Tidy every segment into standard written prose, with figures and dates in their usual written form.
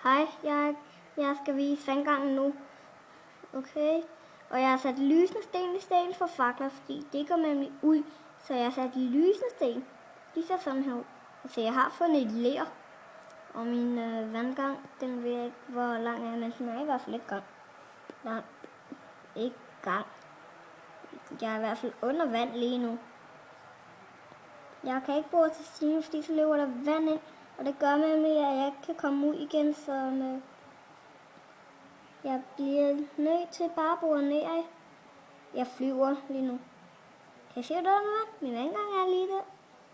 Hej, jeg skal vise vandgangen nu. Okay. Og jeg har sat lysende sten i stedet for fakler, fordi det går nemlig ud. Så jeg har sat lysende sten. De ser sådan her ud. Altså jeg har fundet et ler. Og min vandgang, den ved jeg ikke hvor lang er, men den er i hvert fald ikke gang. Nej, ikke gang. Jeg er i hvert fald under vand lige nu. Jeg kan ikke bruge til stigen, fordi så løber der vand ind. Og det gør nemlig, at jeg ikke kan komme ud igen, så jeg bliver nødt til bare at bore ned. Jeg flyver lige nu. Kan I se, der er noget? Min vandgang er lige der.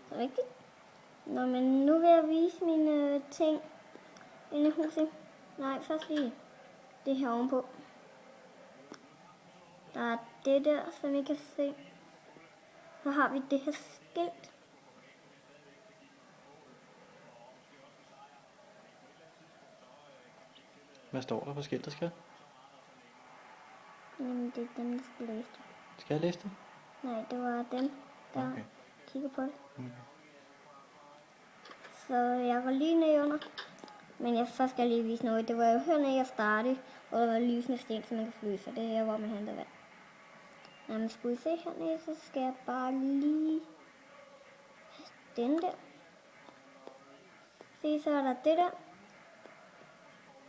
Så rigtigt. Nå, men nu vil jeg vise mine ting inde i huset. Nej, først lige det her ovenpå. Der er det der, som I kan se. Så har vi det her skilt. Hvad står der på skiltet, skal? Jamen, det er dem, der skal læse det. Skal jeg læse det? Nej, det var dem, der kigger på det. Okay. Så jeg går lige ned under. Men først skal jeg lige vise noget. Det var jo hernede, jeg startede, og der var lysende sten, så man kan flyve. Så det er her, hvor man henter vand. Når man skulle se hernede, så skal jeg bare lige den der. Se, så er der det der.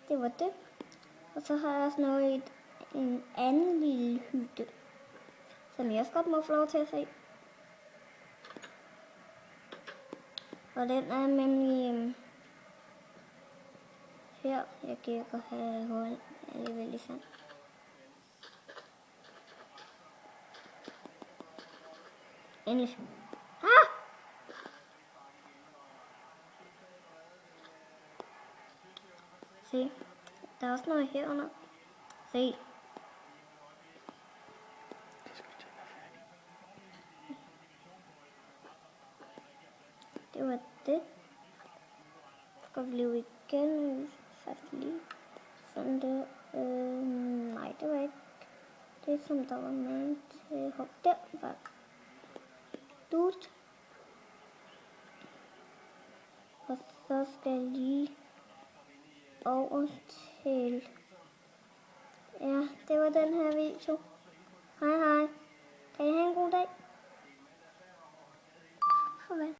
Det var det. Og så har jeg også noget en anden lille hytte, som jeg også godt må få lov til at se. Og den er nemlig her. Jeg kan ikke have hul alligevel i sand. Endelig. Ah! Se, der er også noget herunder. Se. Det var det. Skal vi blive igen? Faktisk lige sådan der. Nej, det var ikke det, som der var med til hop. Der var dut. Og så skal jeg lige over til... Ja, det var den her video. Hej hej. Kan I have en god dag? Farvel.